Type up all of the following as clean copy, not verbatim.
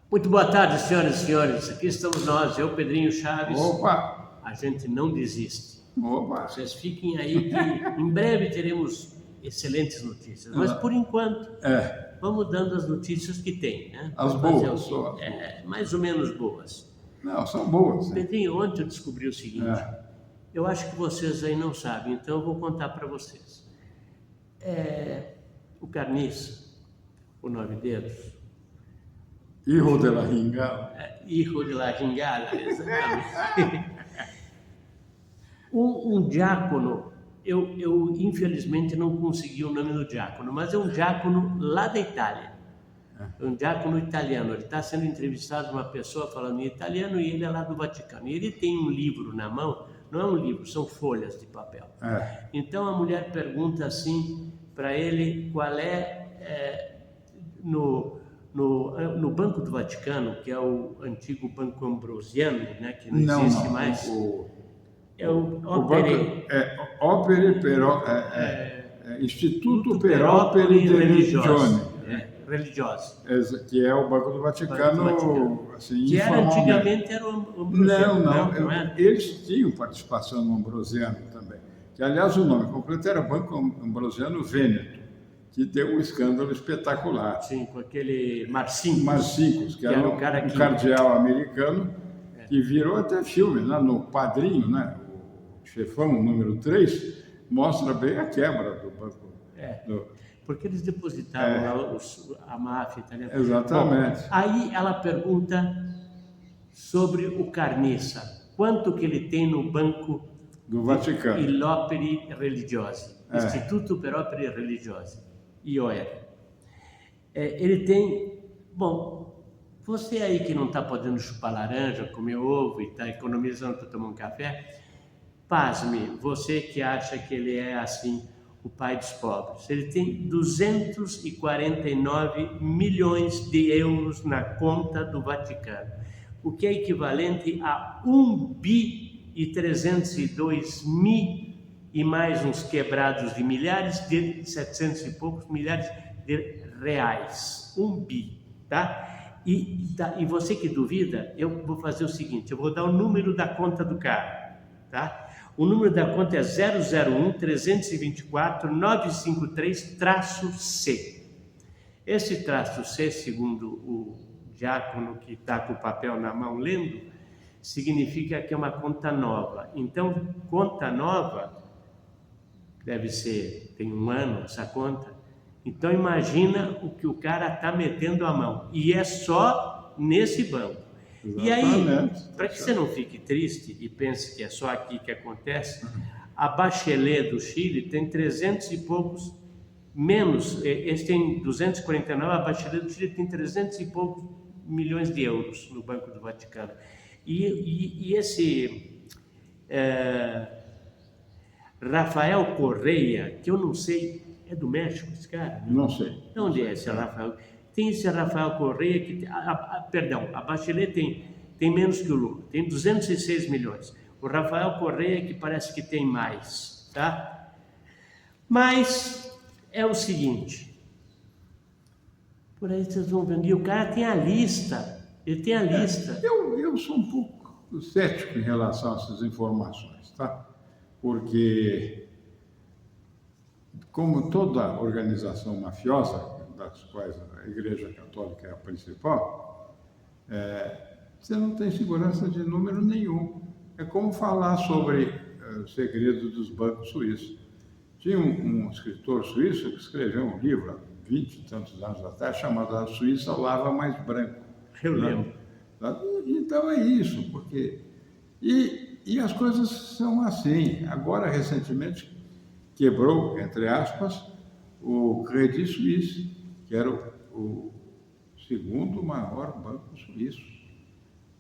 Muito boa tarde, senhoras e senhores. Aqui estamos nós, eu, Pedrinho Chaves. Opa! A gente não desiste. Opa! Vocês fiquem aí que em breve teremos excelentes notícias. Mas por enquanto, vamos dando as notícias que tem, né? As boas, só. Mais ou menos boas. Não, são boas. Pedrinho, ontem eu descobri o seguinte. Eu acho que vocês aí não sabem, então eu vou contar para vocês. O Carniça, o Nove Dedos. Hijo de la Ringala. Hijo de la Ringala, exatamente. Um diácono, eu infelizmente não consegui o nome do diácono, mas é um diácono lá da Itália. É um diácono italiano. Ele está sendo entrevistado uma pessoa falando em italiano e ele é lá do Vaticano. E ele tem um livro na mão, não é um livro, são folhas de papel. Então a mulher pergunta assim para ele qual no Banco do Vaticano, que é o antigo Banco Ambrosiano, né, que não existe mais. É o Opere, Opere però, Instituto per Opere Religiose. Que é o Banco do Vaticano, assim, que antigamente era o Ambrosiano. Não. Eles tinham participação no Ambrosiano também. Que, aliás, o nome completo era Banco Ambrosiano Vêneto, que deu um escândalo espetacular. Sim, com aquele Marcinkus. Marcinkus, que era um cardeal americano, que virou até filme, né? No Padrinho, né? O chefão, número 3, mostra bem a quebra do banco. Porque eles depositavam lá a máfia italiana. Exatamente. Bom, aí ela pergunta sobre o Carniça. Quanto que ele tem no Banco do Vaticano? Il Opere Religiose. Instituto per Opere Religiose. IOR. Ele tem... Bom, você aí que não está podendo chupar laranja, comer ovo e está economizando para tomar um café, pasme, você que acha que ele é assim, o pai dos pobres. Ele tem 249 milhões de euros na conta do Vaticano, o que é equivalente a 1.302.000 e mais uns quebrados de milhares de 700 e poucos milhares de reais. 1 bi, tá? E você que duvida, eu vou fazer o seguinte, eu vou dar o número da conta do cara, tá? O número da conta é 001-324-953-C. Esse traço C, segundo o diácono que está com o papel na mão lendo, significa que é uma conta nova. Então, conta nova deve ser, tem um ano essa conta. Então, imagina o que o cara está metendo a mão. E é só nesse banco. E aí, para que você não fique triste e pense que é só aqui que acontece, a Bachelet do Chile tem 300 e poucos, menos, eles têm 249, a Bachelet do Chile tem 300 e poucos milhões de euros no Banco do Vaticano. E esse Rafael Correia, que eu não sei, é do México esse cara? Não sei. De onde é esse Rafael? Tem esse Rafael Correia que... Perdão, a Bachelet tem menos que o Lula, tem 206 milhões. O Rafael Correia que parece que tem mais, tá? Mas é o seguinte, por aí vocês vão vendo, e o cara tem a lista, ele tem a lista. Eu sou um pouco cético em relação a essas informações, tá? Porque, como toda organização mafiosa, das quais a Igreja Católica é a principal, você não tem segurança de número nenhum. É como falar sobre o segredo dos bancos suíços. Tinha um escritor suíço que escreveu um livro há 20 e tantos anos atrás, chamado A Suíça Lava Mais Branco. Eu lembro. Então é isso, porque... E as coisas são assim. Agora, recentemente, quebrou, entre aspas, o Credit Suisse, que era o segundo maior banco suíço.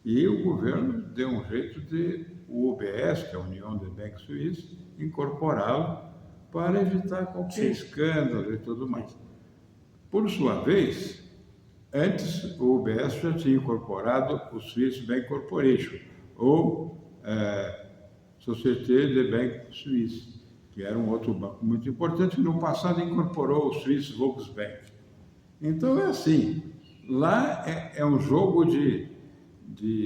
E o governo deu um jeito de o UBS, que é a União de Banque Suisse, incorporá-lo para evitar qualquer escândalo e tudo mais. Por sua vez, antes o UBS já tinha incorporado o Swiss Bank Corporation, ou Société de Banque Suisse, que era um outro banco muito importante, que no passado incorporou o Swiss Volksbank. Então é assim, Lá é um jogo de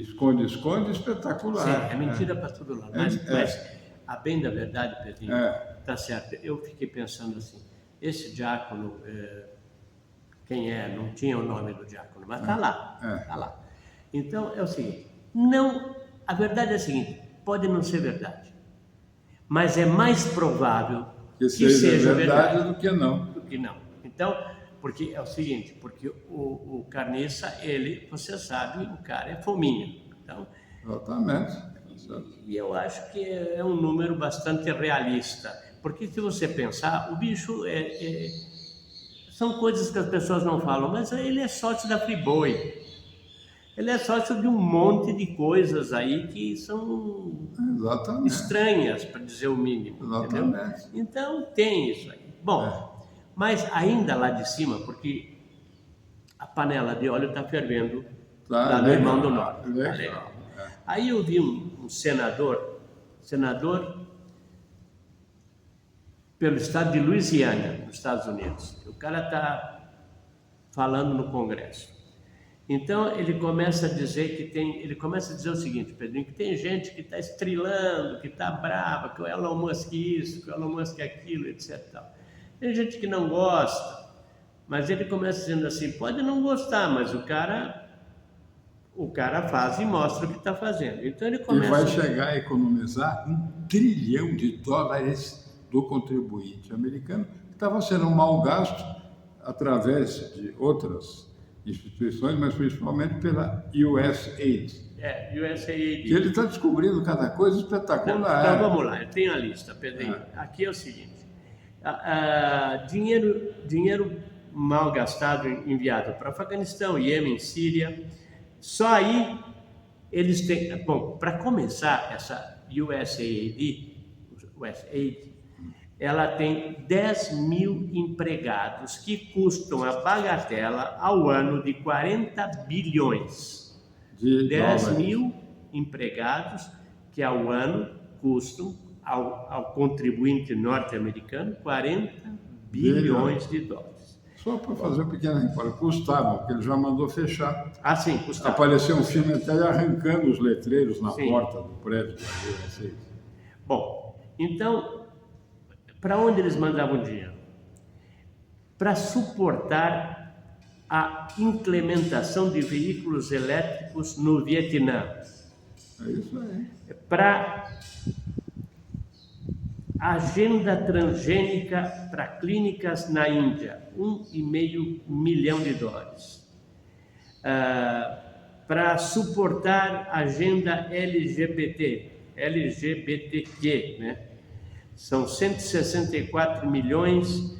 esconde-esconde espetacular. Sim, é mentira para todo lado. Mas, a bem da verdade, Pedrinho, tá certo. Eu fiquei pensando assim, esse diácono, quem é? Não tinha o nome do diácono, mas tá lá, tá lá. Então, é o seguinte, a verdade é a seguinte, pode não ser verdade, mas é mais provável que seja verdade do que não. Então, porque é o seguinte, porque o carniça, você sabe, o cara é fominha. Então, exatamente. E eu acho que é um número bastante realista, porque se você pensar, o bicho são coisas que as pessoas não falam, mas ele é sócio da Friboi. Ele é sócio de um monte de coisas aí que são estranhas, para dizer o mínimo. Exatamente. Entendeu? Então, tem isso aí. Bom, mas ainda lá de cima, porque a panela de óleo está fervendo lá no Irmão do Norte. Legal. Aí eu vi um senador pelo estado de Louisiana, nos Estados Unidos. O cara está falando no Congresso. Então ele começa a dizer o seguinte, Pedrinho, que tem gente que está estrilando, que está brava, que o Elon Musk isso, que o Elon Musk aquilo, etc. Tem gente que não gosta, mas ele começa dizendo assim, pode não gostar, mas o cara faz e mostra o que está fazendo. Então ele começa... E vai chegar a economizar $1 trilhão do contribuinte americano, que estava sendo mal gasto através de outras instituições, mas principalmente pela USAID. USAID. Que ele está descobrindo cada coisa espetacular. Então vamos lá, eu tenho a lista, Pedrinho. Aqui é o seguinte, dinheiro mal gastado enviado para Afeganistão, Iêmen, Síria, só aí eles têm... Bom, para começar, essa USAID, ela tem 10 mil empregados que custam a bagatela ao ano de 40 bilhões. 10 mil empregados que ao ano custam ao contribuinte norte-americano 40 bilhões de dólares. Só para fazer um pequeno reparo, custavam, porque ele já mandou fechar. Sim, custava. Apareceu um filme até arrancando os letreiros na porta do prédio da USAID. Bom, então... Para onde eles mandavam dinheiro? Para suportar a implementação de veículos elétricos no Vietnã. É isso aí. Para agenda transgênica para clínicas na Índia, $1,5 milhão. Para suportar a agenda LGBTQ, né? São $164 milhões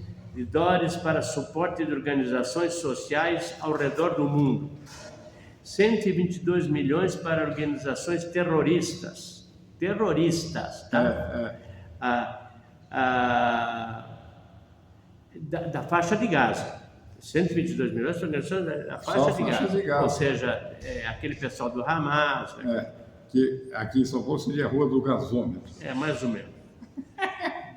para suporte de organizações sociais ao redor do mundo. 122 milhões para organizações terroristas, tá? Da faixa de Gaza. 122 milhões para organizações da faixa de Gaza. Ou seja, aquele pessoal do Hamas. Que aqui em São Paulo seria a Rua do Gasômetro. Mais ou menos.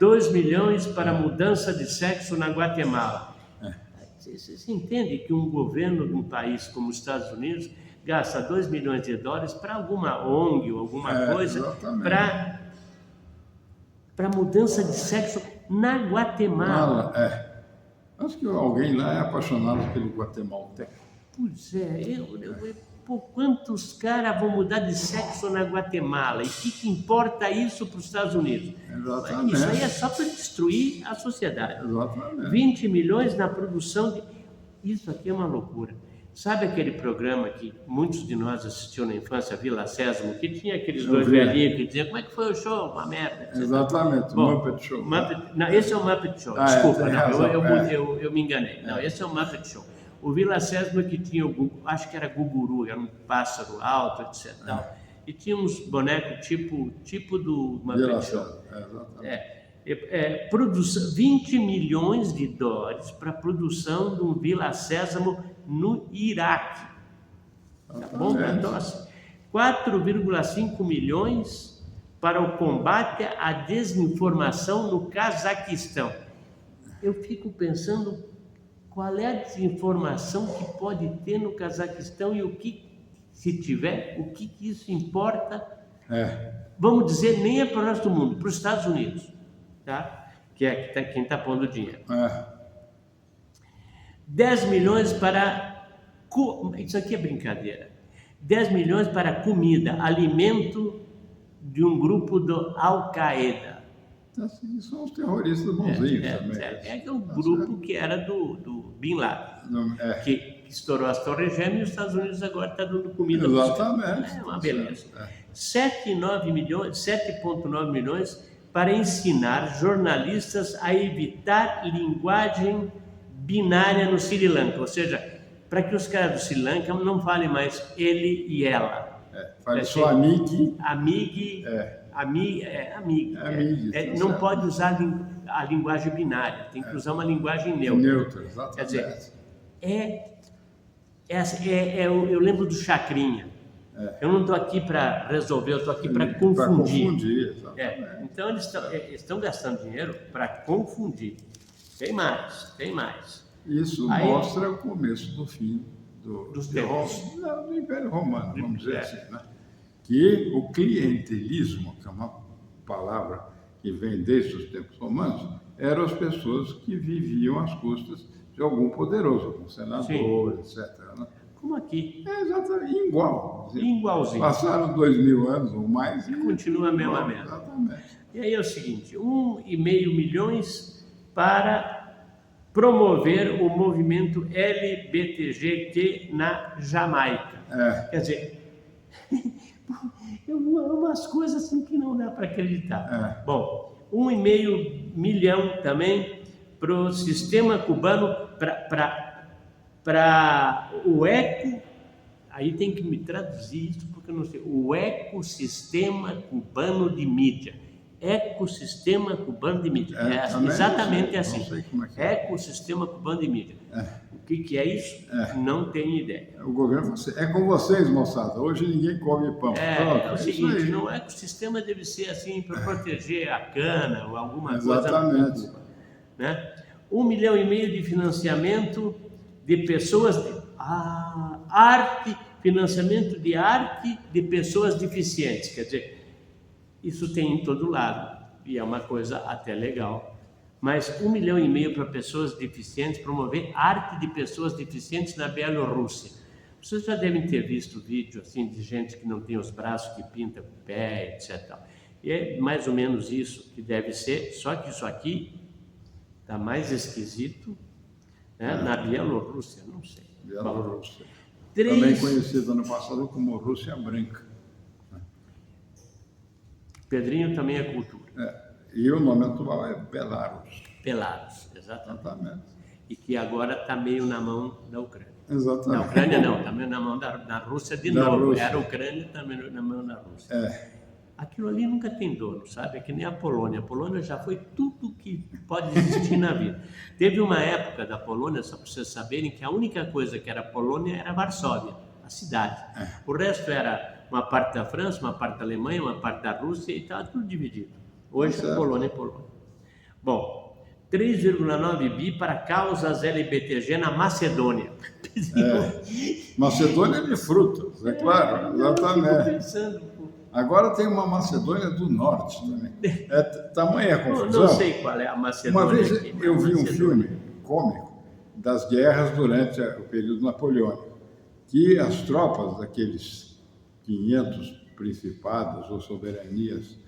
2 milhões para mudança de sexo na Guatemala. Você entende que um governo de um país como os Estados Unidos gasta $2 milhões para alguma ONG ou alguma coisa para mudança de sexo na Guatemala? Acho que alguém lá é apaixonado pelo guatemalteco. Pois por quantos caras vão mudar de sexo na Guatemala? E o que importa isso para os Estados Unidos? Exatamente. Isso aí é só para destruir a sociedade. Exatamente. 20 milhões na produção de... Isso aqui é uma loucura. Sabe aquele programa que muitos de nós assistiam na infância, Vila Sésamo, que tinha aqueles dois velhinhos que diziam como é que foi o show? Uma merda. Exatamente, o Muppet Show. Não, esse é o Muppet Show. Desculpa, eu me enganei. Não, esse é o Muppet Show. O Vila Sésamo que tinha acho que era Guguru, era um pássaro alto, etc. E tinha uns bonecos tipo do Muppet Show. Produção, 20 milhões de dólares para a produção de um Vila Sésamo no Iraque. Tá bom? Então, 4,5 milhões para o combate à desinformação no Cazaquistão. Eu fico pensando qual é a desinformação que pode ter no Cazaquistão e o que, se tiver, o que isso importa? Vamos dizer, nem é para o resto do mundo, para os Estados Unidos, tá? Que é quem está pondo o dinheiro. 10 milhões para... Isso aqui é brincadeira. 10 milhões para comida, alimento de um grupo do Al-Qaeda. São os terroristas bonzinhos também. É o grupo que era do Bin Laden, que estourou as Torres Gêmeas e os Estados Unidos agora está dando comida. Exatamente. É uma beleza. 7,9 milhões para ensinar jornalistas a evitar linguagem binária no Sri Lanka, ou seja, para que os caras do Sri Lanka não falem mais ele e ela. Fale só amigue. Não pode usar a linguagem binária, tem que usar uma linguagem neutra. Exatamente. Quer dizer, eu lembro do Chacrinha. Eu não estou aqui para resolver, eu estou aqui para confundir. Então eles estão gastando dinheiro para confundir. Tem mais. Isso mostra o começo do fim dos tempos. Do Império Romano, vamos dizer assim, né? Que o clientelismo, que é uma palavra que vem desde os tempos romanos, eram as pessoas que viviam às custas de algum poderoso, algum senador, etc. Né? Como aqui. Exatamente, igualzinho. Passaram 2000 anos ou mais e continua a mesma merda. Exatamente. E aí é o seguinte, 1,5 milhões para promover o movimento LGBTQ na Jamaica. Quer dizer, umas coisas assim que não dá para acreditar. Bom, 1,5 milhão também para o sistema cubano, para o aí tem que me traduzir isso porque eu não sei, o ecossistema cubano de mídia. Ecossistema cubano de mídia. Exatamente assim. Ecossistema cubano de mídia. O que é isso? Não tenho ideia. O governo é com vocês, moçada. Hoje ninguém come pão. É o seguinte, no ecossistema deve ser assim para proteger a cana ou alguma coisa. Exatamente. Né? 1,5 milhão de financiamento de pessoas financiamento de arte de pessoas deficientes. Quer dizer, isso tem em todo lado, e é uma coisa até legal. Mas 1,5 milhão para pessoas deficientes, promover arte de pessoas deficientes na Bielorrússia. Vocês já devem ter visto vídeo assim, de gente que não tem os braços, que pinta com o pé, etc. E é mais ou menos isso que deve ser, só que isso aqui está mais esquisito, né? Na Bielorrússia, não sei. Bielorrússia. Também conhecida no passado como Rússia Branca. Pedrinho também é cultura. E o nome atual é Belarus. Belarus, exatamente. E que agora está meio na mão da Ucrânia. Exatamente. Na Ucrânia não, está meio na mão da Rússia de novo. Rússia. Era a Ucrânia, está meio na mão da Rússia. Aquilo ali nunca tem dono, sabe? É que nem a Polônia. A Polônia já foi tudo que pode existir na vida. Teve uma época da Polônia, só para vocês saberem, que a única coisa que era Polônia era Varsóvia, a cidade. O resto era uma parte da França, uma parte da Alemanha, uma parte da Rússia e estava tudo dividido. Hoje é Polônia. Bom, 3,9 bi para causas LGBTG na Macedônia. Macedônia de frutas, é claro, exatamente. Agora tem uma Macedônia do Norte também. Tamanha confusão. Não sei qual é a Macedônia. Uma vez eu vi um filme cômico das guerras durante o período napoleônico, que as tropas daqueles 500 principados ou soberanias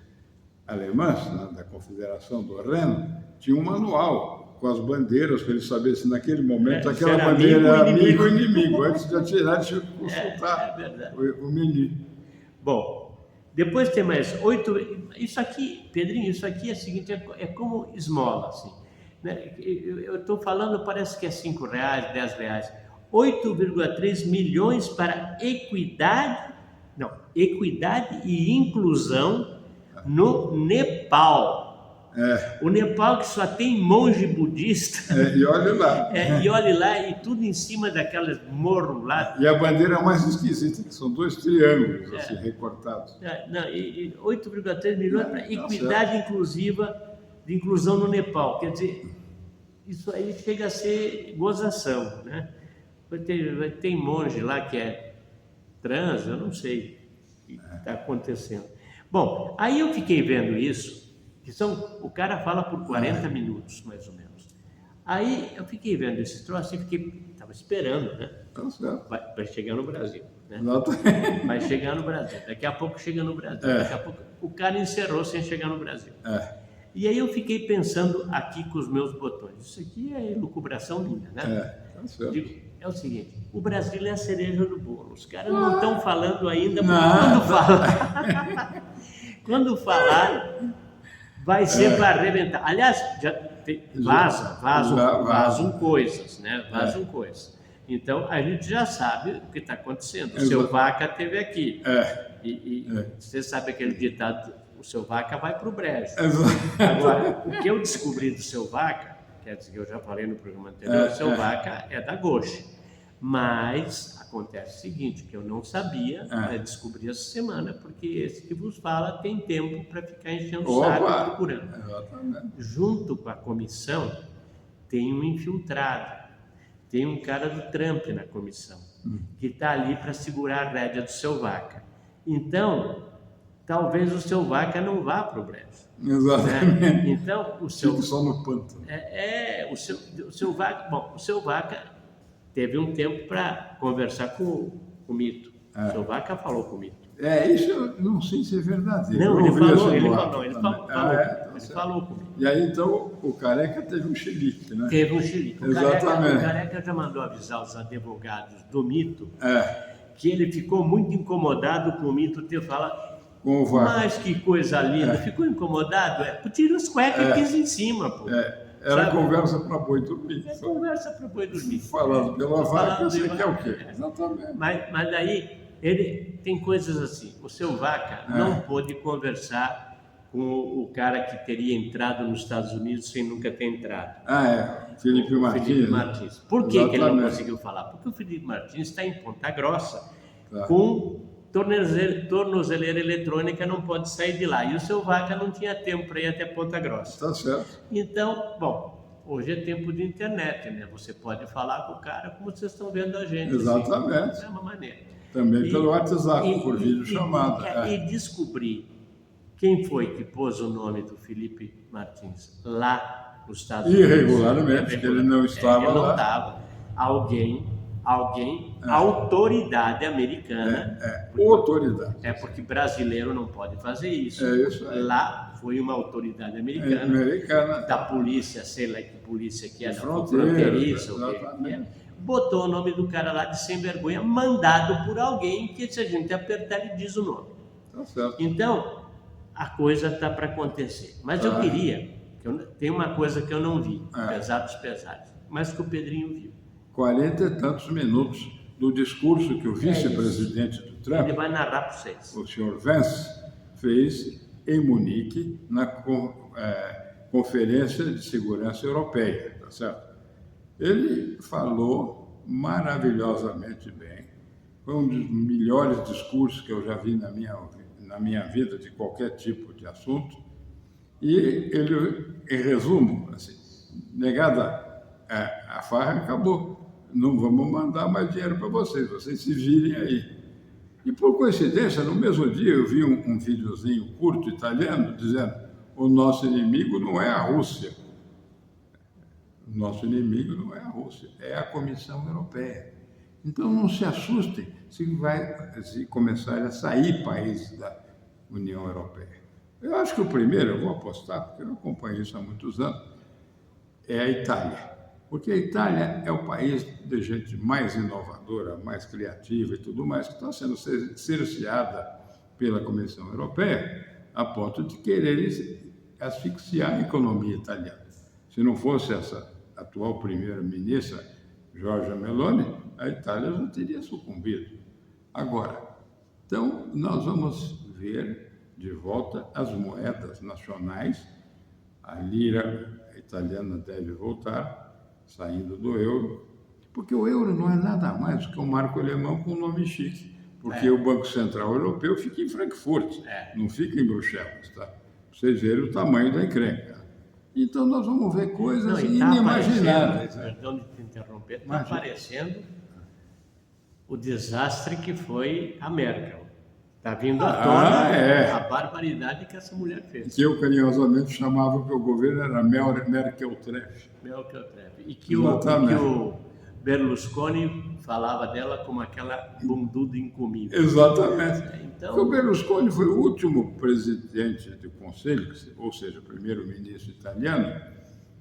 alemãs, né, da Confederação do Reno, tinham um manual com as bandeiras para eles saberem se naquele momento aquela bandeira era amigo ou inimigo. Antes de atirar, tinha que consultar o menu. Bom, depois tem mais 8... Isso aqui, Pedrinho, isso aqui é o seguinte, é como esmola, assim. Né? Eu estou falando, parece que é R$5, R$10. 8,3 milhões para equidade e inclusão no Nepal. O Nepal que só tem monge budista. E olha lá. E olha lá, e tudo em cima daquelas morros lá. E a bandeira mais esquisita, que são 2 triângulos assim, recortados. 8,3 milhões para equidade inclusiva, de inclusão no Nepal. Quer dizer, isso aí chega a ser gozação, né? Tem monge lá que é trans, eu não sei o que está acontecendo. Bom, aí eu fiquei vendo isso, o cara fala por 40 minutos, mais ou menos. Aí eu fiquei vendo esse troço e estava esperando, né? Tá certo. Vai chegar no Brasil, né? Exatamente. Vai chegar no Brasil. Daqui a pouco chega no Brasil. Daqui a pouco o cara encerrou sem chegar no Brasil. E aí eu fiquei pensando aqui com os meus botões. Isso aqui é elucubração minha, né? Tá certo. Digo, é o seguinte, o Brasil é a cereja do bolo. Os caras não estão falando ainda, porque quando falar, vai ser para arrebentar. Aliás, vazam coisas, né? Vazam coisas. Então, a gente já sabe o que está acontecendo. O seu Vaca esteve aqui. Você sabe aquele ditado, o seu Vaca vai para o brejo. Agora, o que eu descobri do seu Vaca, quer dizer, que eu já falei no programa anterior, o seu Vaca é da Gauche. Mas acontece o seguinte, que eu não sabia, descobri essa semana, porque esse que vos fala tem tempo para ficar enchendo o saco procurando. Exatamente. Junto com a comissão, tem um infiltrado, tem um cara do Trump na comissão, que está ali para segurar a rédea do seu Vaca. Então, talvez o seu Vaca não vá para o brejo. Exatamente. Né? Então, o seu... Fique só no pântano. O seu Vaca... Bom, o seu Vaca teve um tempo para conversar com o Mito. O seu Vaca falou com o Mito. Isso eu não sei se é verdadeiro. Não, ele falou comigo. E aí, então, o Careca teve um chilique, né? Teve um chilique. Exatamente. O Careca já mandou avisar os advogados do Mito que ele ficou muito incomodado com o Mito ter falado. Mas que coisa linda. Ficou incomodado? Tira os cuecas e pisa em cima, pô. Era conversa para boi dormir. É conversa para boi dormir. Falando pela vaca, você quer o quê? Exatamente. Mas daí, ele tem coisas assim. O seu Vaca não pôde conversar com o cara que teria entrado nos Estados Unidos sem nunca ter entrado. Felipe Martins. Por que ele não conseguiu falar? Porque o Felipe Martins está em Ponta Grossa com tornozeleira eletrônica, não pode sair de lá. E o seu Vaca não tinha tempo para ir até Ponta Grossa. Tá certo. Então, bom, hoje é tempo de internet, né? Você pode falar com o cara como vocês estão vendo a gente. Exatamente. Assim, é uma maneira. Também pelo WhatsApp, por videochamada. E descobrir quem foi que pôs o nome do Felipe Martins lá nos Estados Unidos. Irregularmente, porque ele não estava lá. Ele não estava. Alguém, autoridade americana. Autoridade. Porque brasileiro não pode fazer isso. Isso aí. Lá foi uma autoridade americana. Da polícia, sei lá que polícia que é, da fronteiriça, o que é. Botou o nome do cara lá de sem vergonha, mandado por alguém que se a gente apertar ele diz o nome. Tá certo. Então, a coisa está para acontecer. Mas eu queria, tem uma coisa que eu não vi, apesar dos pesares, mas que o Pedrinho viu. 40 e tantos minutos do discurso que o vice-presidente do Trump, ele vai narrar para vocês. O senhor Vance, fez em Munique, na Conferência de Segurança Europeia, tá certo? Ele falou maravilhosamente bem, foi um dos melhores discursos que eu já vi na minha vida, de qualquer tipo de assunto, e ele, em resumo, assim, negada a farra, acabou. Não vamos mandar mais dinheiro para vocês se virem aí. E por coincidência, no mesmo dia eu vi um videozinho curto italiano dizendo: o nosso inimigo não é a Rússia. O nosso inimigo não é a Rússia, é a Comissão Europeia. Então não se assustem se começarem a sair países da União Europeia. Eu acho que o primeiro, eu vou apostar, porque eu acompanho isso há muitos anos, é a Itália. Porque a Itália é o país de gente mais inovadora, mais criativa e tudo mais, que está sendo cerceada pela Comissão Europeia a ponto de querer asfixiar a economia italiana. Se não fosse essa atual primeira-ministra, Giorgia Meloni, a Itália já teria sucumbido. Agora, então, nós vamos ver de volta as moedas nacionais, a lira italiana deve voltar, saindo do euro, porque o euro não é nada mais do que um marco alemão com um nome chique, porque o Banco Central Europeu fica em Frankfurt, não fica em Bruxelas, tá? Pra vocês verem o tamanho da encrenca. Então nós vamos ver coisas Não, e tá inimagináveis. aparecendo, perdão de te interromper, está Imagina. aparecendo o desastre que foi a Merkel. Está vindo à tona a barbaridade que essa mulher fez. Que eu carinhosamente chamava que o governo era Merkel-Treff. Merkel-Treff. E que o Berlusconi falava dela como aquela bunduda incomível. Exatamente. Então, O Berlusconi foi o último presidente do Conselho, ou seja, o primeiro-ministro italiano,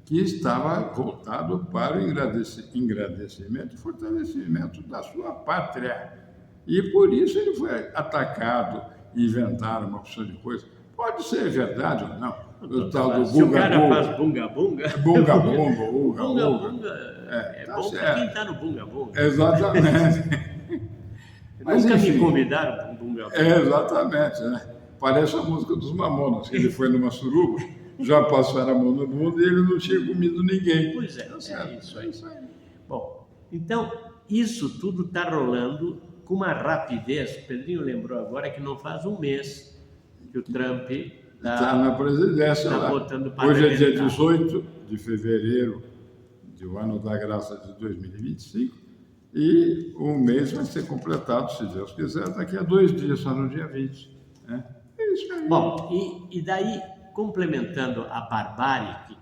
que estava voltado para o engrandecimento e fortalecimento da sua pátria. E por isso ele foi atacado, inventaram uma opção de coisa. Pode ser verdade ou não. O tal do se o cara faz bunga-bunga... Bunga-bunga, Bunga-bunga é tá bom certo. para quem está no bunga-bunga. Exatamente. Mas, Nunca enfim, me convidaram para um bunga-bunga. Exatamente, né? Parece a música dos Mamonas, que ele foi numa suruba, já passaram a mão no mundo e ele não tinha comido ninguém. Pois é, é isso aí. Bom, então, isso tudo está rolando com uma rapidez. O Pedrinho lembrou agora que não faz um mês que o Trump Está na presidência lá. botando para Hoje é dia arrebentar. 18 de fevereiro do ano da graça de 2025 e o mês vai ser completado, se Deus quiser, daqui a 2 dias, só no dia 20. Né? É isso aí. Bom, e daí, complementando a barbárie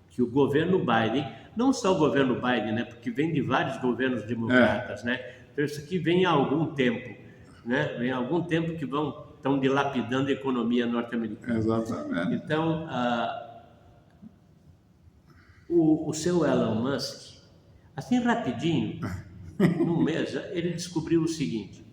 que o governo Biden, não só o governo Biden, né, porque vem de vários governos democratas, né? Então isso aqui vem há algum tempo, né? Vem há algum tempo que estão dilapidando a economia norte-americana. Exatamente. Então, o seu Elon Musk, assim rapidinho, num mês, ele descobriu o seguinte,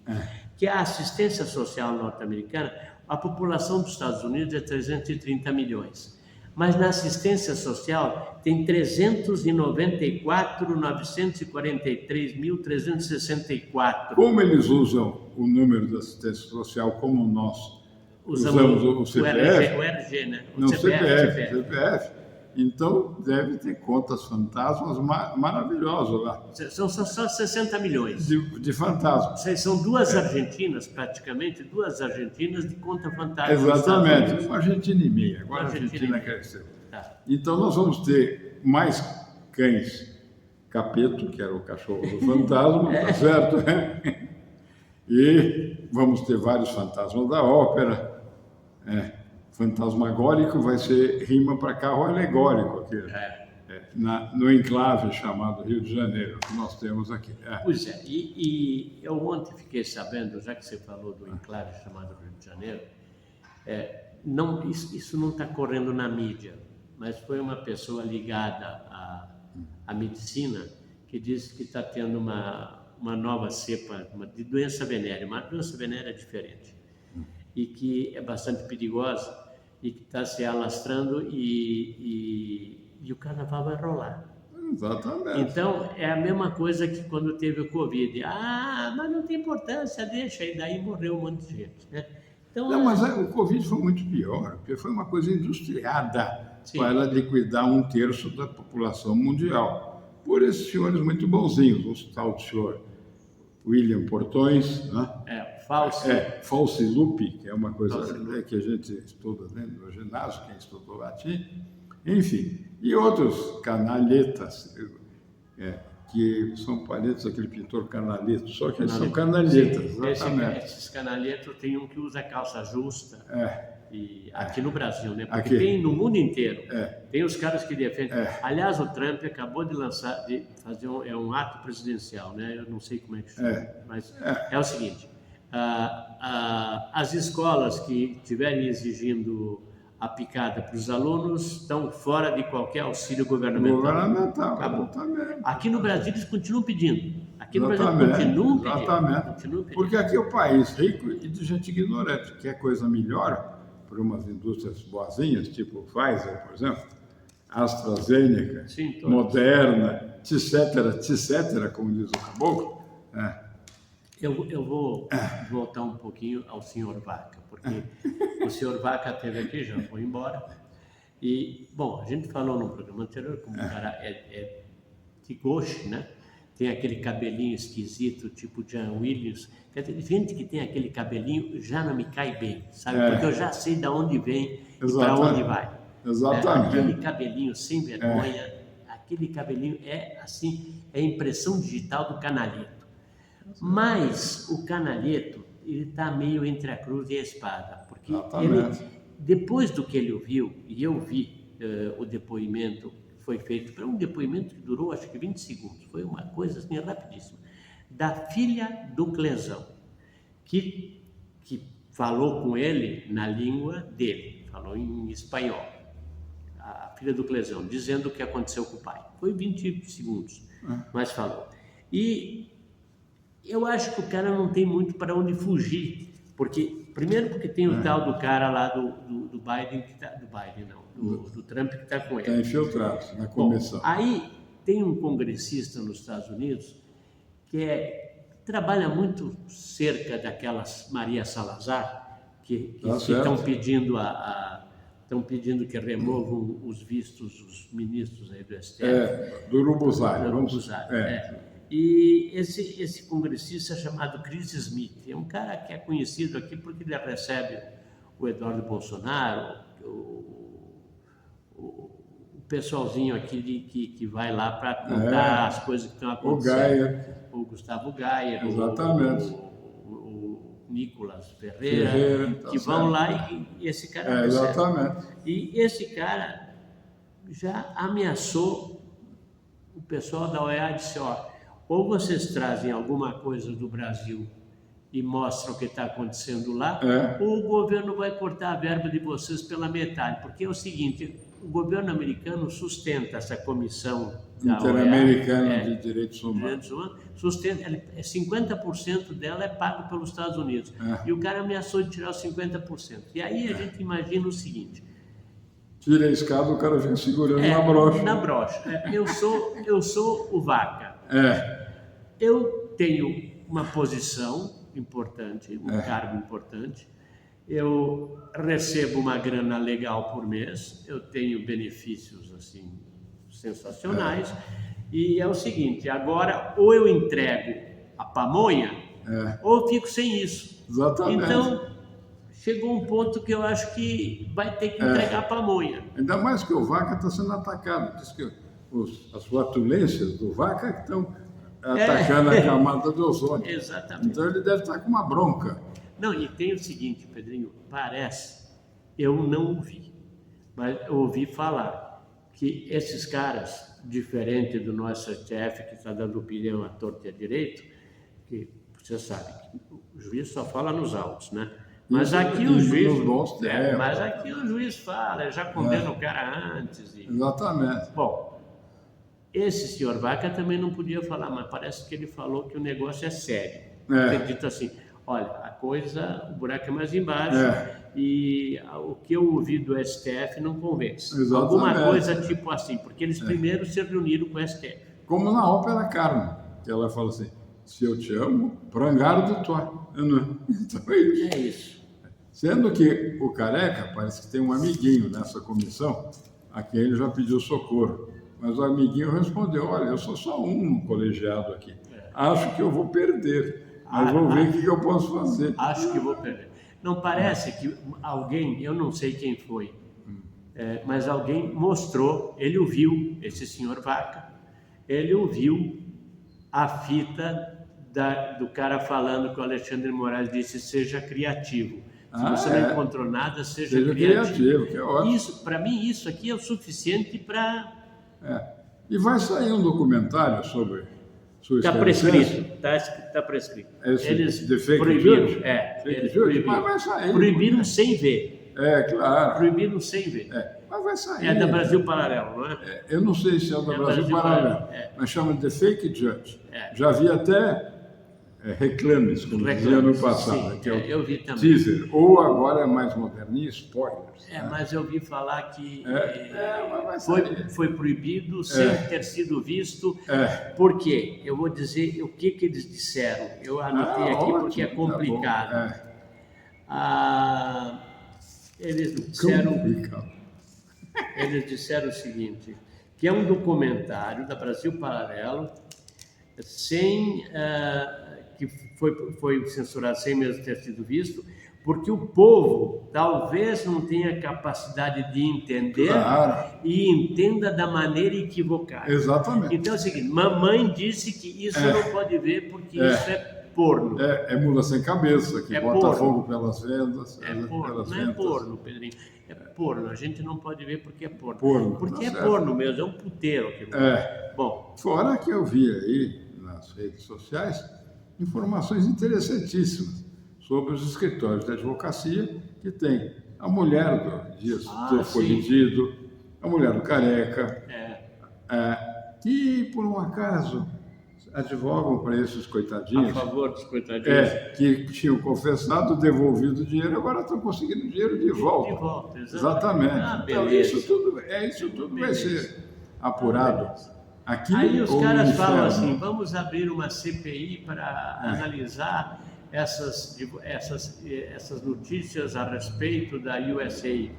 que a assistência social norte-americana, a população dos Estados Unidos é 330 milhões, mas na assistência social tem 394.943.364. Como eles usam o número da assistência social como nós usamos o CPF? O RG, né? Não, CPF. Então, deve ter contas fantasmas maravilhosas lá. São só 60 milhões. De fantasmas. São duas Argentinas, praticamente, duas Argentinas de conta fantasma. Exatamente. Uma Argentina e meia. Agora a Argentina cresceu. Tá. Então, nós vamos ter mais cães Capeto, que era o cachorro do fantasma, tá certo? E vamos ter vários fantasmas da ópera. Fantasmagórico vai ser rima para carro alegórico aqui. No enclave chamado Rio de Janeiro, que nós temos aqui. Pois é, e eu ontem fiquei sabendo, já que você falou do enclave chamado Rio de Janeiro, isso não está correndo na mídia, mas foi uma pessoa ligada à medicina que disse que está tendo uma nova cepa de doença venérea, uma doença venérea diferente, e que é bastante perigosa e que está se alastrando e o carnaval vai rolar. Exatamente. Então, é a mesma coisa que quando teve o Covid. Mas não tem importância, deixa, e daí morreu um monte de gente, né? Então, não, mas o Covid foi muito pior, porque foi uma coisa industriada para liquidar 1/3 da população mundial. Por esses senhores muito bonzinhos, o tal do senhor William Portões, né? Falcilupi, que é uma coisa que a gente estuda dentro do ginásio, quem estudou latim, enfim, e outros canalhetas, que são parentes daquele pintor Canaleto, só que eles são canalhetas, exatamente. Esses canalhetos tem um que usa calça justa, e aqui no Brasil, né? Porque aqui. Tem no mundo inteiro, tem os caras que defendem. Aliás, o Trump acabou de fazer um ato presidencial, né? Eu não sei como é que chama, mas é o seguinte, as escolas que estiverem exigindo a picada para os alunos estão fora de qualquer auxílio governamental. Acabou. Aqui no Brasil eles continuam pedindo. Aqui no Brasil continuam pedindo. Porque aqui é o país rico e de gente ignorante. Quer coisa melhor para umas indústrias boazinhas, tipo Pfizer, por exemplo, AstraZeneca, Moderna, etc., como diz o caboclo. Eu vou voltar um pouquinho ao senhor Vaca, porque o senhor Vaca esteve aqui, já foi embora. E, bom, a gente falou no programa anterior como o cara é de gauche, né? Tem aquele cabelinho esquisito, tipo John Williams. Quer dizer, gente que tem aquele cabelinho já não me cai bem, sabe? Porque eu já sei de onde vem e para onde vai. Exatamente. Aquele cabelinho sem vergonha, aquele cabelinho é assim, é impressão digital do Canalheto. Mas o Canalheto, ele está meio entre a cruz e a espada, porque depois do que ele ouviu, e eu vi o depoimento que foi feito, foi um depoimento que durou acho que 20 segundos, foi uma coisa assim rapidíssima, da filha do Clesão, que falou com ele na língua dele, falou em espanhol, a filha do Clesão, dizendo o que aconteceu com o pai. Foi 20 segundos, mas falou. E eu acho que o cara não tem muito para onde fugir, primeiro porque tem o tal do cara lá do Biden, do Trump que está com ele. Está infiltrado na comissão. Bom, aí tem um congressista nos Estados Unidos que trabalha muito cerca daquelas Maria Salazar, que estão pedindo estão pedindo que removam os vistos, os ministros aí do STF. Do Urubuzai. E esse congressista chamado Chris Smith, é um cara que é conhecido aqui porque ele recebe o Eduardo Bolsonaro, o pessoalzinho aqui que vai lá para contar as coisas que estão acontecendo. O Gustavo Gayer, o Nicolas Ferreira, que vão lá e esse cara recebe. Exatamente. E esse cara já ameaçou o pessoal da OEA, disse, ou vocês trazem alguma coisa do Brasil e mostram o que está acontecendo lá, ou o governo vai cortar a verba de vocês pela metade, porque é o seguinte, o governo americano sustenta essa comissão Interamericana de Direitos Humanos. Sustenta, 50% dela é pago pelos Estados Unidos, e o cara ameaçou de tirar os 50%. E aí a gente imagina o seguinte, tira a escada, o cara fica segurando na brocha. Na brocha. Eu sou o Vaca. Eu tenho uma posição importante, um cargo importante, eu recebo uma grana legal por mês, eu tenho benefícios assim sensacionais, e é o seguinte, agora ou eu entrego a pamonha, ou eu fico sem isso. Exatamente. Então, chegou um ponto que eu acho que vai ter que entregar a pamonha. Ainda mais que o Vaca está sendo atacado, diz que as flatulências do Vaca que estão atacando a camada do ozônio. Exatamente. Então ele deve estar com uma bronca. Não, e tem o seguinte, Pedrinho, parece, eu não ouvi, mas eu ouvi falar que esses caras, diferente do nosso STF, que está dando opinião à torta e à direito, que você sabe, o juiz só fala nos autos, né? Mas aqui o juiz fala, já condena o cara antes. Exatamente. Bom, esse senhor Vaca também não podia falar, mas parece que ele falou que o negócio é sério. Acredito assim, olha, a coisa, o buraco é mais embaixo e o que eu ouvi do STF não convence. Exatamente. Alguma coisa tipo assim, porque eles primeiro se reuniram com o STF. Como na ópera Carmen, que ela fala assim, se eu te amo, prangaro tua. Então é isso. É isso. Sendo que o Careca parece que tem um amiguinho nessa comissão, a quem ele já pediu socorro. Mas o amiguinho respondeu, olha, eu sou só um colegiado aqui. Acho que eu vou perder, mas vou ver o que eu posso fazer. Acho que vou perder. Não parece que alguém, eu não sei quem foi, mas alguém mostrou, ele ouviu, esse senhor Vaca, ele ouviu a fita do cara falando que o Alexandre de Moraes disse, seja criativo. Se você não encontrou nada, seja criativo. Que é ótimo. Isso, para mim, isso aqui é o suficiente para... E vai sair um documentário sobre sua Está prescrito, está prescrito. Eles proibiram, eles proibiram, mas vai sair. Proibiram sem ver. Claro. Proibiram sem ver. Mas vai sair. É da Brasil Paralelo, não é? Eu não sei se é da Brasil Paralelo, mas chama The Fake Judge. Já vi até reclames, como dizia no passado, que é o eu vi também. teaser, ou agora é mais moderninho, spoilers. Mas eu ouvi falar que foi proibido sem ter sido visto. Por quê? Eu vou dizer o que eles disseram. Eu anotei aqui ótimo, porque é complicado. Eles disseram o seguinte, que é um documentário da Brasil Paralelo, sem... que foi censurado sem mesmo ter sido visto, porque o povo talvez não tenha capacidade de entender Claro. e entenda da maneira equivocada. Exatamente. Então é o seguinte, mamãe disse que isso não pode ver porque isso é porno. É mula sem cabeça, que É bota porno. fogo pelas vendas. É porno, não é porno, Pedrinho. É porno, a gente não pode ver porque é porno. Porno, Porque tá é certo. porno mesmo, é um puteiro aquilo. Bom, Fora que eu vi aí nas redes sociais informações interessantíssimas sobre os escritórios de advocacia que tem a mulher do Dias foi sim. detido, a mulher do Careca, é, que por um acaso advogam para esses a coitadinhos, favor dos coitadinhos. que tinham confessado, devolvido o dinheiro, agora estão conseguindo o dinheiro de volta. De volta, Exatamente. Então, beleza. isso tudo vai ser apurado. Aqui, Aí os ou no caras falam inferno. assim, vamos abrir uma CPI para analisar essas notícias a respeito da USA.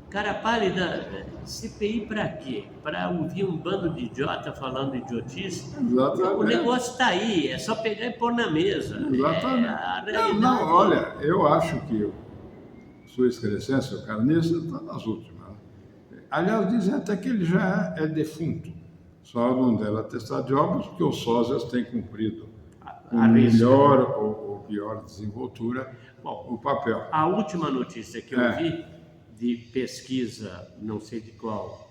Cara pálida, CPI para quê? Para ouvir um bando de idiota falando idiotice? Exatamente. O negócio está aí, é só pegar e pôr na mesa. Exatamente. A realidade... Não, olha, eu acho que Sua Excrescência, o Carniça, está nas últimas. Aliás, dizem até que ele já é defunto. Só não deram atestado de óbito, porque os sósias têm cumprido com melhor ou pior desenvoltura o papel. A última notícia que eu vi, de pesquisa, não sei de qual,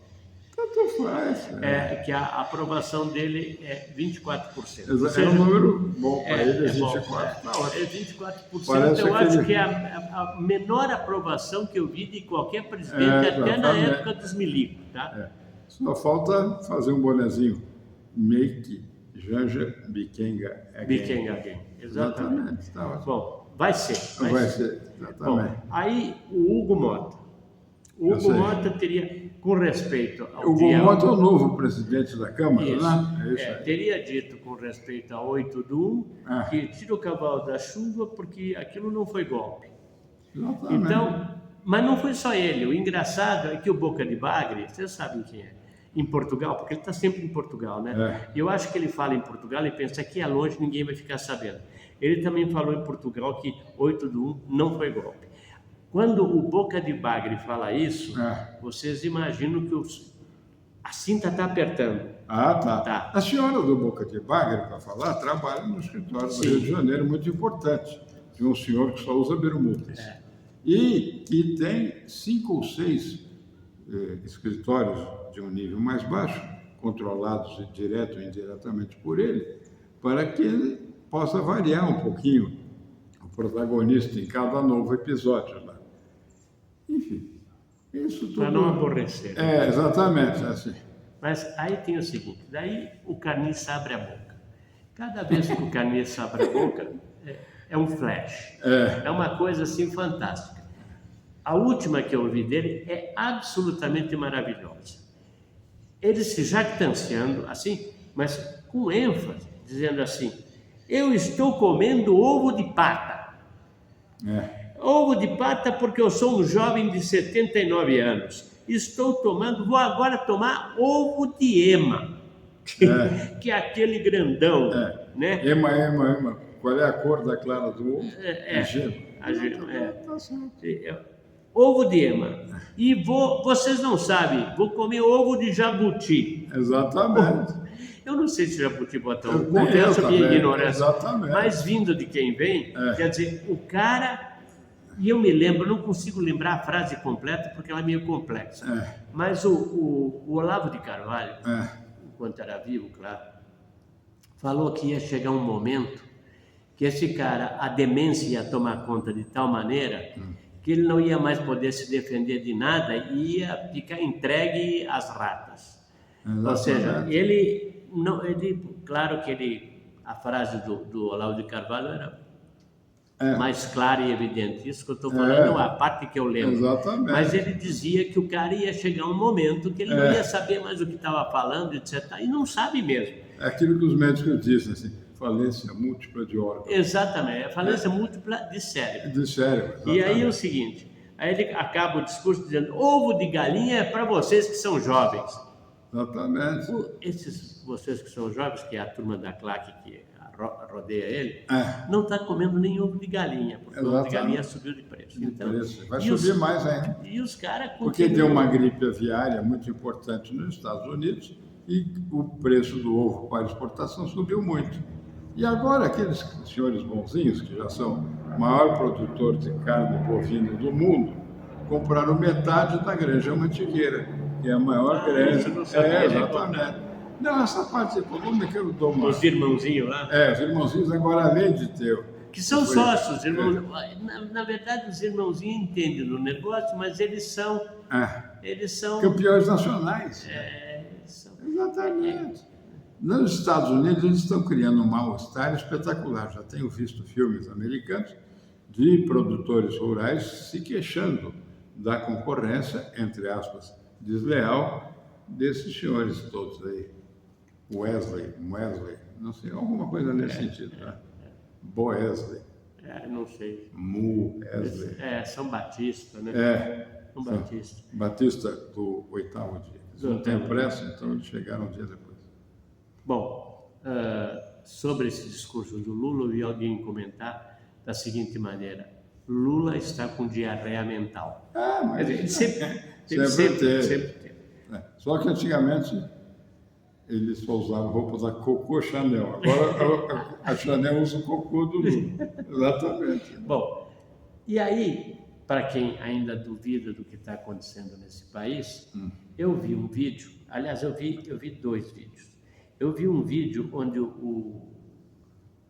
Tanto faz. é que a aprovação dele é 24%. É um número bom para ele, é 24%. É 24%. Parece Eu acho aquele- que é a menor aprovação que eu vi de qualquer presidente, até na exatamente. época dos milicos, tá? Só falta fazer um bonezinho. Make Janja Bikenga Again. Became again. Exatamente. Tá ótimo. Bom, vai ser. Vai ser, Bom, exatamente. aí o Hugo Mota. O Eu Hugo sei. Mota teria, com respeito ao O dia... Gomota é o novo presidente da Câmara, Isso. né? É isso aí. Teria dito com respeito a 8/1 Ah. que tira o cavalo da chuva porque aquilo não foi golpe. Exatamente. Então, mas não foi só ele. O engraçado é que o Boca de Bagre, vocês sabem quem é, em Portugal, porque ele está sempre em Portugal, né? E eu acho que ele fala em Portugal e pensa que é longe, ninguém vai ficar sabendo. Ele também falou em Portugal que 8/1 não foi golpe. Quando o Boca de Bagre fala isso, vocês imaginam que a cinta está apertando. Tá. A senhora do Boca de Bagre, para falar, trabalha no escritório do Rio de Janeiro, muito importante, de um senhor que só usa bermudas. E tem 5 ou 6 escritórios de um nível mais baixo, controlados direto ou indiretamente por ele, para que ele possa variar um pouquinho o protagonista em cada novo episódio lá. Enfim, isso tudo... Para não aborrecer. Exatamente, é assim. Mas aí tem o seguinte, daí o Carniça abre a boca. Cada vez que o Carniça abre a boca, é um flash. É uma coisa assim fantástica. A última que eu ouvi dele é absolutamente maravilhosa. Ele se jactanciando, assim, mas com ênfase, dizendo assim, eu estou comendo ovo de pata. Ovo de pata porque eu sou um jovem de 79 anos. Vou agora tomar ovo de ema, que é aquele grandão, né? Ema. Qual é a cor da clara do ovo? Gema. Tá ovo de ema. E vocês não sabem, vou comer ovo de jabuti. Exatamente. Eu não sei se jabuti bota ovo, Eu confesso a minha também, ignorância. exatamente. Mas vindo de quem vem, quer dizer, o cara... E eu me lembro, não consigo lembrar a frase completa porque ela é meio complexa. Mas o Olavo de Carvalho, enquanto era vivo, claro, falou que ia chegar um momento que esse cara, a demência ia tomar conta de tal maneira que ele não ia mais poder se defender de nada e ia ficar entregue às ratas. Exatamente. Ou seja, claro que a frase do Olavo de Carvalho era mais clara e evidente. Isso que eu estou falando é a parte que eu lembro. Exatamente. Mas ele dizia que o cara ia chegar um momento que ele não ia saber mais o que estava falando, etc. E não sabe mesmo. É aquilo que os médicos dizem, assim, falência múltipla de órgãos. Exatamente, é falência múltipla de cérebro. De cérebro, exatamente. E aí é o seguinte, aí ele acaba o discurso dizendo, ovo de galinha é para vocês que são jovens. Exatamente. Vocês que são jovens, que é a turma da claque, que rodeia ele, É. não está comendo nem ovo de galinha, porque o ovo de Exatamente. galinha subiu de preço. Então, Vai e os- subir mais ainda. E os caras Porque deu uma gripe aviária muito importante nos Estados Unidos e o preço do ovo para exportação subiu muito. E agora aqueles senhores bonzinhos, que já são o maior produtor de carne bovina do mundo, compraram metade da granja Mantigueira, que é a maior granja. isso eu não sabia, né? Exatamente. Não, essa parte econômica eu dou uma... Os irmãozinhos lá, Os irmãozinhos agora, além de ter... que são Foi- sócios, irmãos. Na verdade, os irmãozinhos entendem do negócio, mas eles são campeões nacionais. eles são- Exatamente. Nos Estados Unidos, eles estão criando um mal-estar espetacular. Já tenho visto filmes americanos de produtores rurais se queixando da concorrência, entre aspas, desleal, desses senhores todos aí. Wesley, não sei, alguma coisa nesse sentido. Né? Boesley, não sei. Wesley. São Batista, né? São São Batista. Batista do 8º dia. Eles não têm pressa, então eles chegaram um dia depois. Bom, sobre esse discurso do Lula, eu vi alguém comentar da seguinte maneira: Lula está com diarreia mental. Mas Ele sempre teve. teve. Só que antigamente eles só usavam roupa da Coco Chanel. Agora a Chanel usa o cocô do Lula. Exatamente. Bom, e aí, para quem ainda duvida do que está acontecendo nesse país, eu vi um vídeo, aliás, eu vi 2 vídeos. Eu vi um vídeo onde o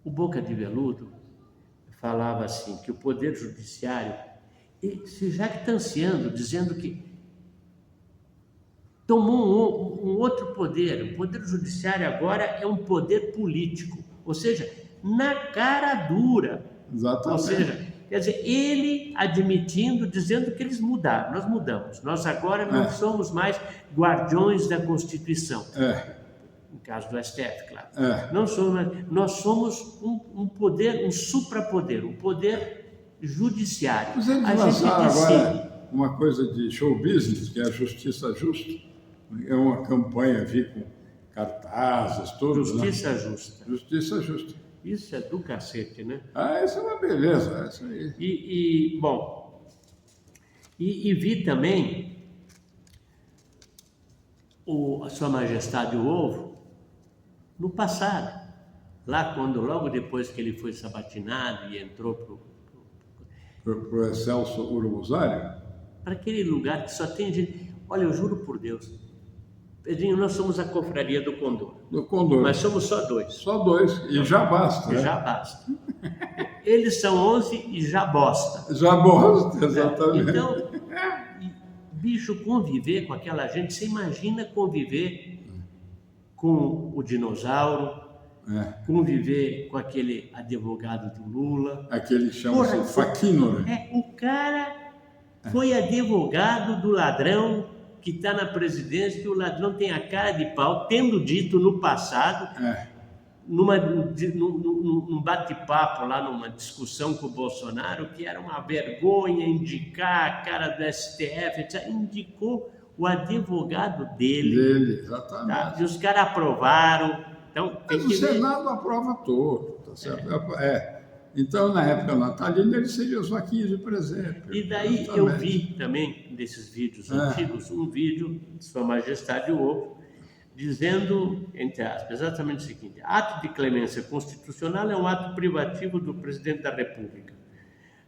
Boca de Veludo falava assim, que o Poder Judiciário, se jactanciando, dizendo que tomou um outro poder. O Poder Judiciário agora é um poder político, ou seja, na cara dura. Exatamente. Ou seja, quer dizer, ele admitindo, dizendo que eles mudaram, nós mudamos. Nós agora não somos mais guardiões da Constituição. No caso do STF, claro. Não somos mais, nós somos um poder, um suprapoder, um poder judiciário. Mas eles lançaram agora uma coisa de show business, que é a Justiça Justa. É uma campanha, vi com cartazes, tudo. Justiça né? Justa. Justiça Justa. Isso é do cacete, né? Isso é uma beleza, isso aí. Bom, vi também a Sua Majestade o Ovo no passado, lá quando, logo depois que ele foi sabatinado e entrou Pro Excelso Urubuzário? para aquele lugar que só tem gente. Olha, eu juro por Deus, Pedrinho, nós somos a confraria do Condor. Do Condor. Mas somos só 2. Só 2, e já basta. E já basta. Eles são 11 e já bosta. Já bosta, exatamente. Então, bicho, conviver com aquela gente, você imagina conviver com o dinossauro, conviver com aquele advogado do Lula. Aquele que chama-se Facchino, né? O cara foi advogado do ladrão que está na presidência, que o ladrão tem a cara de pau, tendo dito no passado, num bate-papo lá, numa discussão com o Bolsonaro, que era uma vergonha indicar a cara do STF, etc. Indicou o advogado dele. Exatamente. Tá? E os caras aprovaram. Então, mas o Senado aprova todo, tá certo? Então, na época natalina, ele seria os vaquinhos de presépio. E daí eu vi também, desses vídeos antigos, um vídeo de Sua Majestade o Ovo, dizendo, entre aspas, exatamente o seguinte: ato de clemência constitucional é um ato privativo do presidente da República.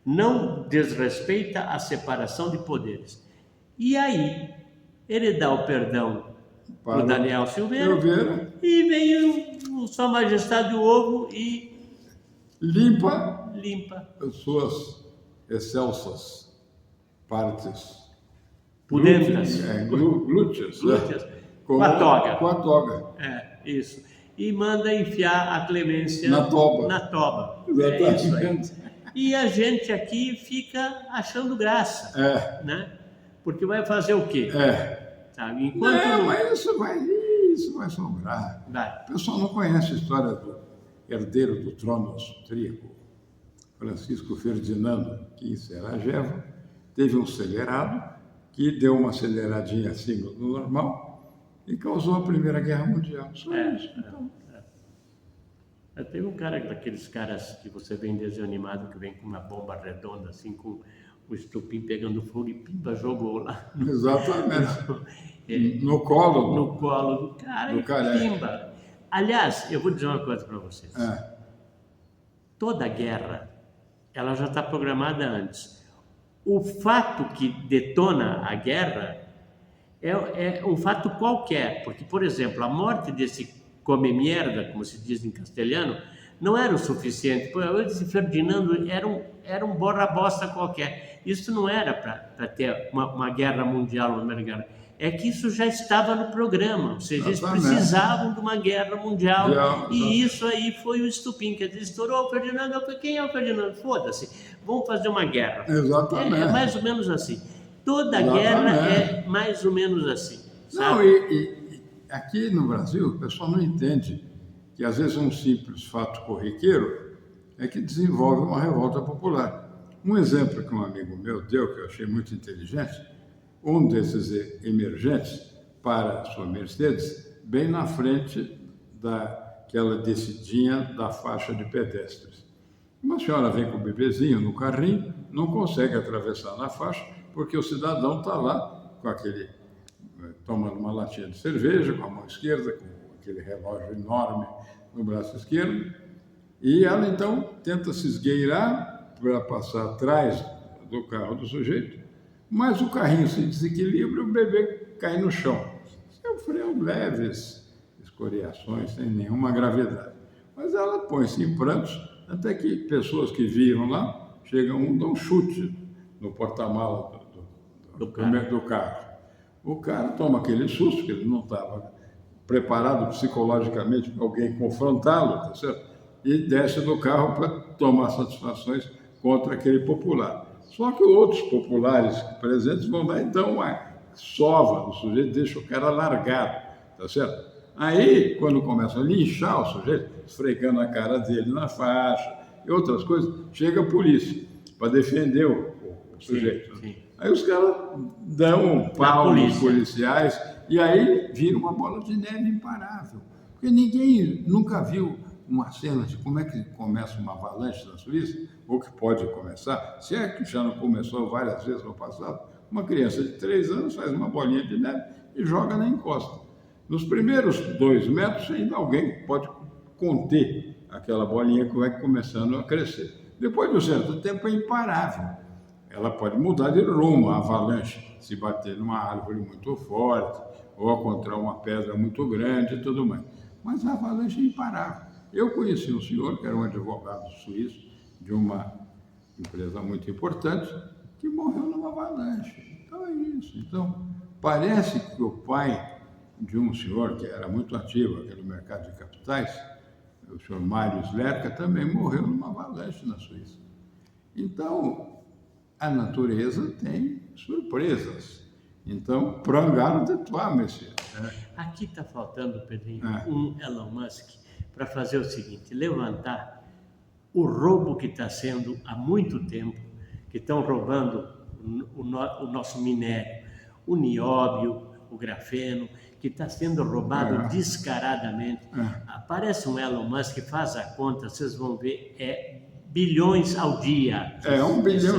Não desrespeita a separação de poderes. E aí, ele dá o perdão para o Daniel Silveira e veio Sua Majestade o Ovo e limpa as suas excelsas partes pudentas, glúteas, com a toga. Com a toga. Isso. E manda enfiar a clemência na toba. Exatamente. E a gente aqui fica achando graça, né? Porque vai fazer o quê? Sabe? Enquanto mas isso vai sobrar. O pessoal não conhece a história do herdeiro do trono austríaco, Francisco Ferdinando, que em Sarajevo teve um acelerado que deu uma aceleradinha acima do normal e causou a Primeira Guerra Mundial. Só isso. Então. Tem um cara, daqueles caras que você vê em desenho animado, que vem com uma bomba redonda, assim, com o estupim pegando fogo e pimba, jogou lá Exatamente. é, No colo no colo do cara do e careca. pimba. Aliás, eu vou dizer uma coisa para vocês. É, Toda guerra, ela já está programada antes. O fato que detona a guerra é um fato qualquer, porque, por exemplo, a morte desse come-merda, como se diz em castelhano, não era o suficiente. Esse Ferdinando era um borra-bosta qualquer. Isso não era para ter uma guerra mundial, uma primeira guerra. É que isso já estava no programa, ou seja, eles exatamente. precisavam de uma guerra mundial, Já, e isso aí foi o estupim, quer dizer, estourou o Ferdinando, eu falei, quem é o Ferdinando? Foda-se, vamos fazer uma guerra. exatamente. É mais ou menos assim. Toda guerra é mais ou menos assim, Não, sabe? e aqui no Brasil, o pessoal não entende que às vezes um simples fato corriqueiro é que desenvolve uma revolta popular. Um exemplo que um amigo meu deu, que eu achei muito inteligente, um desses emergentes para a sua Mercedes, bem na frente daquela descidinha da faixa de pedestres. Uma senhora vem com o bebezinho no carrinho, não consegue atravessar na faixa, porque o cidadão está lá com aquele, tomando uma latinha de cerveja com a mão esquerda, com aquele relógio enorme no braço esquerdo, e ela então tenta se esgueirar para passar atrás do carro do sujeito, mas o carrinho se desequilibra e o bebê cai no chão. Sofreu leves escoriações, sem nenhuma gravidade. Mas ela põe-se em prantos, até que pessoas que viram lá, chegam dão um chute no porta-mala do carro. O cara toma aquele susto, que ele não estava preparado psicologicamente para alguém confrontá-lo, tá certo? E desce do carro para tomar satisfações contra aquele popular. Só que outros populares presentes vão lá e dão uma sova no sujeito, deixa o cara largado, tá certo? Aí, quando começam a linchar o sujeito, esfregando a cara dele na faixa e outras coisas, chega a polícia para defender o sujeito. Sim. Aí os caras dão um pau nos policiais e aí vira uma bola de neve imparável. Porque ninguém nunca viu uma cena de como é que começa uma avalanche na Suíça, ou que pode começar, se é que já não começou várias vezes no passado. Uma criança de 3 anos faz uma bolinha de neve e joga na encosta. Nos primeiros 2 metros, ainda alguém pode conter aquela bolinha que vai começando a crescer. Depois de um certo tempo, é imparável. Ela pode mudar de rumo, a avalanche, se bater numa árvore muito forte, ou encontrar uma pedra muito grande e tudo mais. Mas a avalanche é imparável. Eu conheci um senhor, que era um advogado suíço, de uma empresa muito importante, que morreu numa avalanche. Então é isso. Então, parece que o pai de um senhor que era muito ativo aqui no mercado de capitais, o senhor Mário Slerka, também morreu numa avalanche na Suíça. Então, a natureza tem surpresas. Então, prangaro de toi, monsieur. Aqui está faltando, Pedrinho, um Elon Musk para fazer o seguinte, levantar o roubo que está sendo há muito tempo, que estão roubando o nosso minério, o nióbio, o grafeno, que está sendo roubado descaradamente. Aparece um Elon Musk que faz a conta, vocês vão ver, bilhões ao dia. É, $1 bilhão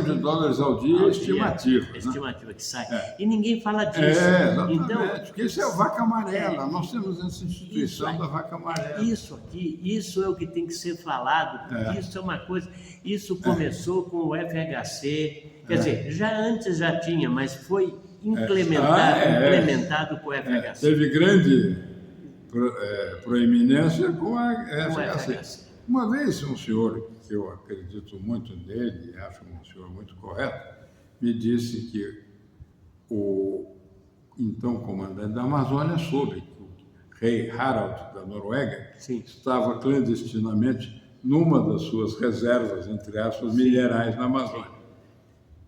ao dia é estimativa. É estimativa que sai. E ninguém fala disso. Exatamente. Então, porque isso é a vaca amarela. Nós temos essa instituição da vaca amarela. Isso aqui, isso é o que tem que ser falado, porque isso é uma coisa. Isso começou com o FHC. Quer dizer, antes já tinha, mas foi implementado com o FHC. Teve grande proeminência com a FHC. Uma vez um senhor, que eu acredito muito nele, acho um senhor muito correto, me disse que o então comandante da Amazônia soube que o rei Harald da Noruega estava clandestinamente numa das suas reservas, entre aspas, minerais na Amazônia.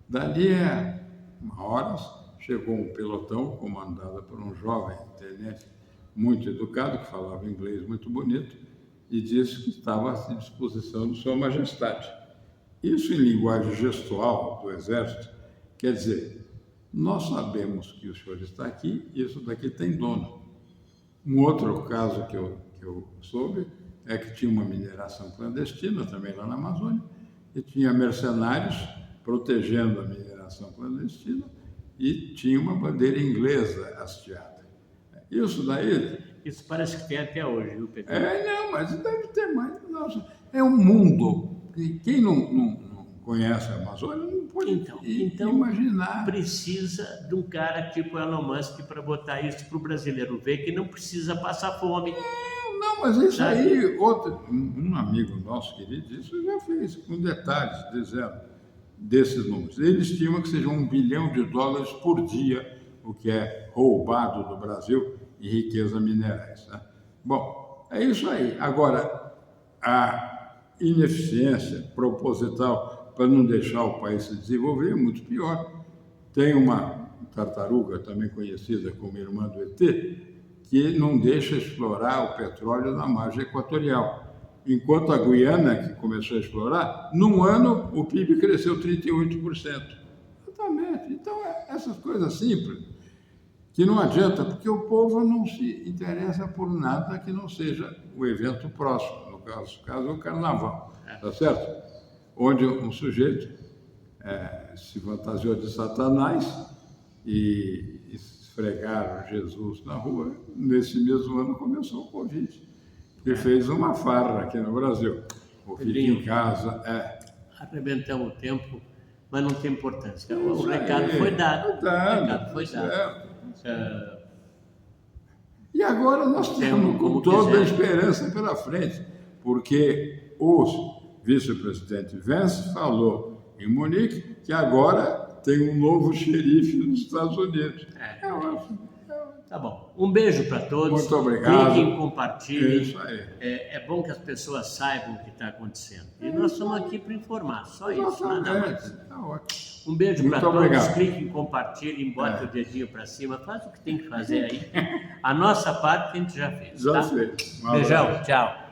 Dali a uma hora chegou um pelotão comandado por um jovem tenente muito educado, que falava inglês muito bonito, e disse que estava à disposição de Sua Majestade. Isso, em linguagem gestual do Exército, quer dizer, nós sabemos que o senhor está aqui e isso daqui tem dono. Um outro caso que eu soube é que tinha uma mineração clandestina também lá na Amazônia, e tinha mercenários protegendo a mineração clandestina, e tinha uma bandeira inglesa hasteada. Isso daí... Isso parece que tem até hoje, viu, Pedro? Não, mas deve ter mais. Nossa, é um mundo. E quem não conhece a Amazônia não pode então imaginar. Precisa de um cara tipo Elon Musk para botar isso para o brasileiro ver que não precisa passar fome. Não, mas isso aí, um amigo nosso querido, isso já fez, com detalhes, dizendo desses números. Ele estima que seja $1 bilhão por dia, o que é roubado do Brasil em riqueza minerais. Né? Bom, é isso aí. Agora, a ineficiência proposital para não deixar o país se desenvolver é muito pior. Tem uma tartaruga, também conhecida como irmã do ET, que não deixa explorar o petróleo na margem equatorial. Enquanto a Guiana, que começou a explorar, num ano o PIB cresceu 38%. Exatamente. Então, essas coisas simples, que não adianta, porque o povo não se interessa por nada que não seja o evento próximo, no caso o carnaval, tá certo? Onde um sujeito se fantasiou de Satanás e esfregaram Jesus na rua. Nesse mesmo ano começou o Covid, que fez uma farra aqui no Brasil. O fica em casa. Arrebentamos o tempo, mas não tem importância. O recado foi dado. O recado foi dado. E agora nós temos com toda a esperança pela frente, porque o vice-presidente Vance falou em Munique que agora tem um novo xerife nos Estados Unidos. Tá bom. Um beijo para todos. Muito obrigado. Cliquem, compartilhem. Isso aí. É bom que as pessoas saibam o que está acontecendo. E nós estamos aqui para informar, só isso, nada mais. Tá ótimo. Um beijo para todos. Obrigado. Cliquem, compartilhem, botem o dedinho para cima, faz o que tem que fazer aí. A nossa parte a gente já fez. Já tá? fez. Beijão, tchau.